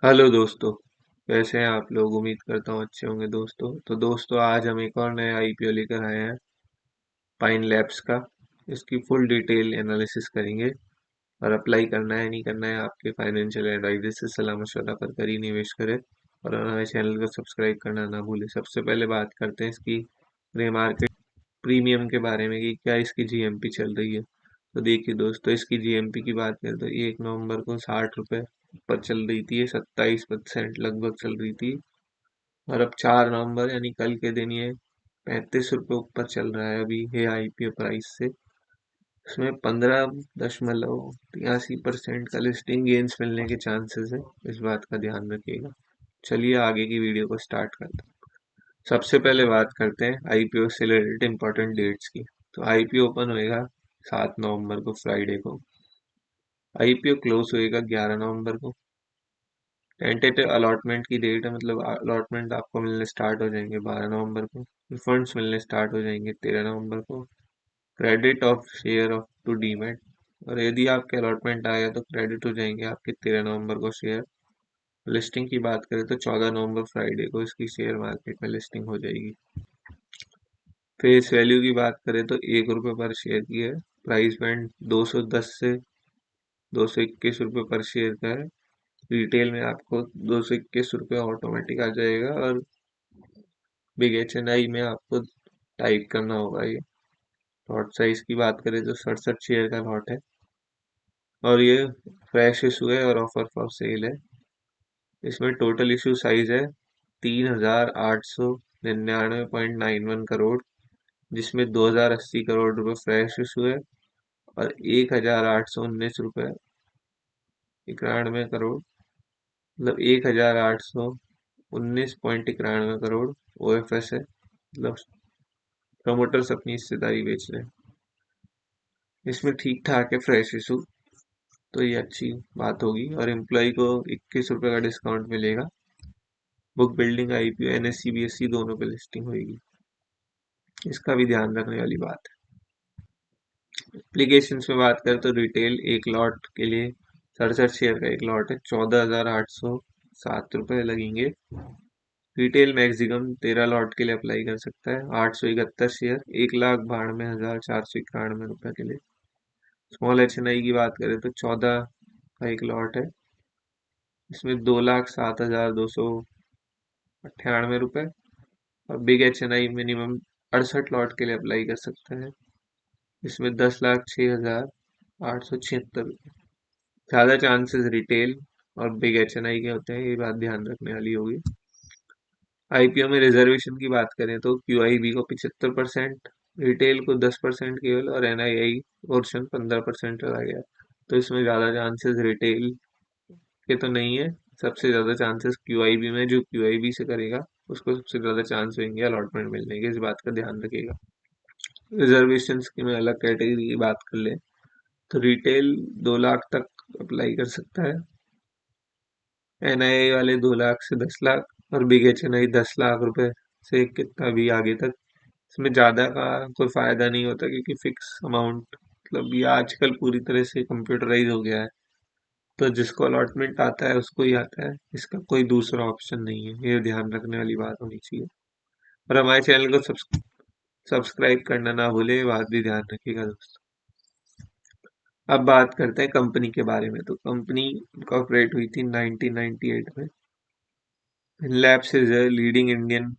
Hello दोस्तों। कैसे हैं आप लोग? उम्मीद करता हूँ अच्छे होंगे दोस्तों। तो दोस्तों, आज हम एक और नया आईपीओ लेकर आए हैं, पाइन लैब्स का। इसकी फुल डिटेल एनालिसिस करेंगे और अप्लाई करना है नहीं करना है आपके फाइनेंशियल एडवाइजर से सलाह मशवरा कर ही निवेश करें। और हमारे चैनल को सब्सक्राइब करना ना भूलें। सबसे पहले बात करते हैं इसकी प्री मार्केट प्रीमियम के बारे में कि क्या इसकी जीएमपी चल रही है। तो देखिए दोस्तों, इसकी जीएमपी की बात करें तो 1 नवंबर को 60 रुपये पर चल रही थी, ये 27% लगभग चल रही थी। और अब 4 नवंबर यानी कल के दिन ये 35 रुपये ऊपर चल रहा है अभी ये आईपीओ प्राइस से। इसमें 15.83% का लिस्टिंग गेंस मिलने के चांसेस है, इस बात का ध्यान रखिएगा। चलिए आगे की वीडियो को स्टार्ट करते हैं। सबसे पहले बात करते हैं आईपीओ से रिलेटेड इंपॉर्टेंट डेट्स की। तो आईपीओ ओपन होएगा 7 नवंबर को, फ्राइडे को। आईपीओ क्लोज होएगा 11 नवंबर को। टेंटेटिव अलॉटमेंट की डेट है, मतलब अलॉटमेंट आपको मिलने स्टार्ट हो जाएंगे 12 नवंबर को। फंड्स मिलने स्टार्ट हो जाएंगे 13 नवंबर को। Credit of share of to demat, और यदि आपके अलॉटमेंट आया तो क्रेडिट हो जाएंगे आपके 13 नवंबर को शेयर। लिस्टिंग की बात करें तो 14 नवंबर फ्राइडे को इसकी शेयर मार्केट में लिस्टिंग हो जाएगी। फेस वैल्यू की बात करें तो 1 रुपये पर शेयर की है। प्राइस बैंड 210 से 221 रुपये पर शेयर का है। रिटेल में आपको 221 रुपये ऑटोमेटिक आ जाएगा, और बिग एच एन आई में आपको टाइप करना होगा ये। लॉट साइज की बात करें तो 67 शेयर का लॉट है, और ये फ्रेश इशू है और ऑफर फॉर सेल है। इसमें टोटल इशू साइज है 3899.91 करोड़, जिसमें 2080 करोड़ रुपए फ्रेश इशू है, और 1819 रुपये 91 करोड़, मतलब 1819.91 करोड़ ओएफएस है। मतलब प्रमोटर्स अपनी हिस्सेदारी बेच रहे हैं। इसमें ठीक ठाक है फ्रेश इशू, तो ये अच्छी बात होगी। और एम्प्लॉय को 21 रुपये का डिस्काउंट मिलेगा। Book building IPO NSC BSc दोनों पे लिस्टिंग होगी, इसका भी ध्यान रखने वाली बात है। एप्लीकेशन में बात करें तो रिटेल एक लॉट के लिए 67 शेयर का एक लॉट है, 14,807 रुपये लगेंगे। रिटेल मैक्सिमम 13 लॉट के लिए अप्लाई कर सकता है, 871 शेयर, 1,92,491 रुपये के लिए। स्मॉल एच एन आई की बात करें तो 14 का एक लॉट है, इसमें 2,07,298 रुपये। और big H N I minimum 68 lot के लिए अप्लाई कर सकता है, इसमें 10,06,876 रुपये। ज़्यादा चांसेस रिटेल और बिग एच एन आई के होते हैं, ये बात ध्यान रखने वाली होगी। आईपीओ में रिजर्वेशन की बात करें तो क्यूआईबी को 75%, रिटेल को 10% केवल, और एनआईआई पोर्शन 15% रहा गया। तो इसमें ज़्यादा चांसेस रिटेल के तो नहीं है। सबसे ज़्यादा चांसेस क्यूआईबी में, जो क्यूआईबी से करेगा उसको सबसे ज़्यादा चांस होंगे अलॉटमेंट मिलने के, इस बात का ध्यान रखिएगा। रिजर्वेशन की मैं अलग कैटेगरी की बात कर ले तो रिटेल 2 लाख तक अप्लाई कर सकता है, एनआईआई वाले 2 लाख से 10 लाख, और बिग एच एन आई 10 लाख रुपए से कितना भी आगे तक। इसमें ज़्यादा का कोई फायदा नहीं होता, क्योंकि फिक्स अमाउंट, मतलब ये आजकल पूरी तरह से कंप्यूटराइज हो गया है। तो जिसको अलॉटमेंट आता है उसको ही आता है, इसका कोई दूसरा ऑप्शन नहीं है, ये ध्यान रखने वाली बात होनी चाहिए। और हमारे चैनल को सब्सक्राइब करना ना भूले, ये बात भी ध्यान रखिएगा दोस्तों। अब बात करते हैं कंपनी के बारे में। तो कंपनी इनकॉर्पोरेट हुई थी 1998 में। Labs is a leading Indian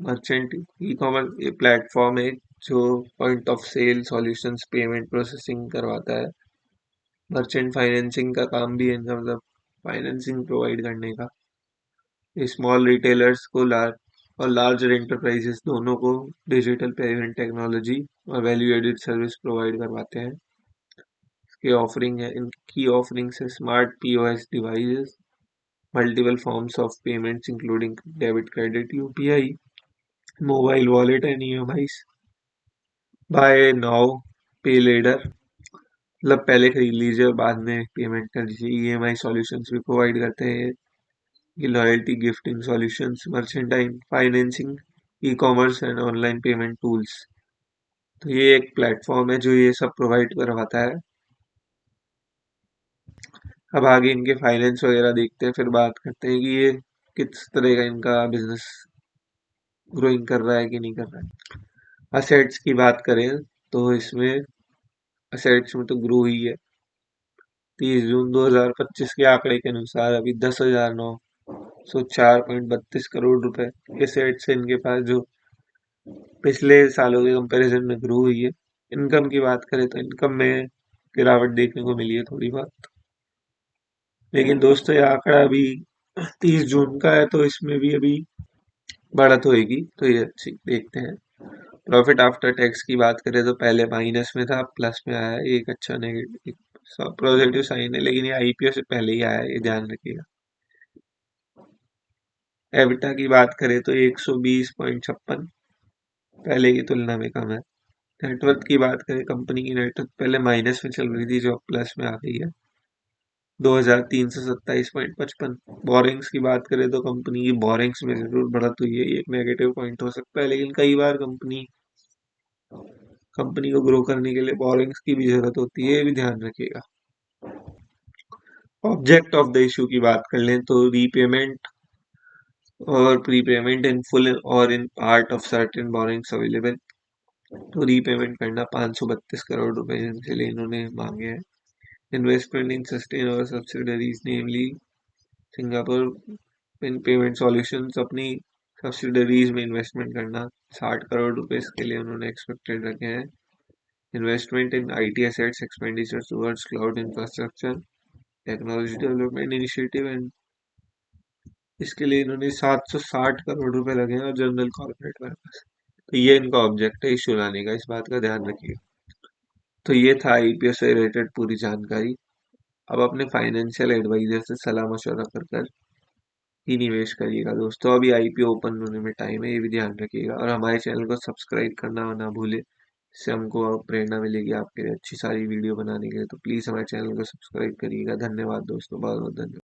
merchant e commerce platform है, जो point of sale solutions payment processing करवाता है। मर्चेंट फाइनेंसिंग का काम भी है इनका, मतलब फाइनेंसिंग प्रोवाइड करने का। स्मॉल रिटेलर्स को और लार्ज एंटरप्राइजेस दोनों को डिजिटल पेमेंट टेक्नोलॉजी और वैल्यू एडेड सर्विस प्रोवाइड करवाते हैं। इसकी ऑफरिंग है, इनकी ऑफरिंग्स है smart POS devices, multiple forms of payments including debit credit UPI, mobile wallet and EMIs, buy now pay later, मतलब पहले खरीद लीजिए और बाद में पेमेंट कर दीजिए। ईएमआई सॉल्यूशंस भी प्रोवाइड करते हैं ये loyalty gifting solutions, merchandise financing, ecommerce and online payment tools. तो ये एक प्लेटफॉर्म है जो ये सब प्रोवाइड करवाता है। अब आगे इनके फाइनेंस वगैरह देखते हैं, फिर बात करते हैं कि ये किस तरह का इनका बिजनेस ग्रोइंग कर रहा है कि नहीं कर रहा है। असेट्स की बात करें तो इसमें असेट्स में तो ग्रो ही है। 30 जून 2025 के आंकड़े के अनुसार अभी 10,904.32 करोड़ रुपए के सेट्स है इनके पास, जो पिछले सालों के कंपैरिजन में ग्रो हुई है। इनकम की बात करें तो इनकम में गिरावट देखने को मिली है थोड़ी बहुत, लेकिन दोस्तों ये आंकड़ा अभी 30 जून का है, तो इसमें भी अभी बढ़त होएगी, तो ये अच्छी देखते हैं। प्रॉफिट आफ्टर टैक्स की बात करें तो पहले माइनस में था, प्लस में आया है, ये एक अच्छा नेगेटिव पॉजिटिव साइन है, लेकिन ये आईपीओ से पहले ही आया है, ये ध्यान रखिएगा। एबिटा की बात करें तो 120.56 पहले की तुलना में कम है। नेटवर्थ की बात करें, कंपनी की नेटवर्थ पहले माइनस में चल रही थी, जो प्लस में आ गई है, 2,327.55। बोरिंग्स की बात करें तो कंपनी की बोरिंग्स में जरूर बढ़त हुई है, ये एक नेगेटिव पॉइंट हो सकता है, लेकिन कई बार कंपनी को ग्रो करने के लिए बोरिंग्स की भी जरूरत होती है, ये भी ध्यान रखिएगा। ऑब्जेक्ट ऑफ द इशू की बात कर लें तो रीपेमेंट और प्रीपेमेंट इन फुल और in part of certain borings available. तो रीपेमेंट करना 532 करोड़ रुपए जिनके लिए इन्होंने मांगे हैं। इन्वेस्टमेंट इन सस्टेन और सब्सिडरीज नेमली सिंगापुर इन पेमेंट सॉल्यूशंस, अपनी सब्सिडरीज में इन्वेस्टमेंट करना 60 करोड़ रुपए इसके लिए उन्होंने एक्सपेक्टेड रखे हैं। Investment in IT assets expenditure towards cloud infrastructure technology development initiative and इसके लिए इन्होंने 760 करोड़ रुपए लगे हैं, और जनरल कॉर्पोरेट पर्पस। तो ये इनका ऑब्जेक्ट है इशू लाने का, इस बात का ध्यान रखिए। तो ये था आईपीओ से रिलेटेड पूरी जानकारी। अब अपने फाइनेंशियल एडवाइजर से सलाह मशवरा कर कर ही निवेश करिएगा दोस्तों। अभी आईपीओ ओपन होने में टाइम है, ये भी ध्यान रखिएगा, और हमारे चैनल को सब्सक्राइब करना ना भूले। इससे हमको प्रेरणा मिलेगी आपके लिए अच्छी सारी वीडियो बनाने के लिए, तो प्लीज़ हमारे चैनल को सब्सक्राइब करिएगा। धन्यवाद दोस्तों, बहुत बहुत धन्यवाद।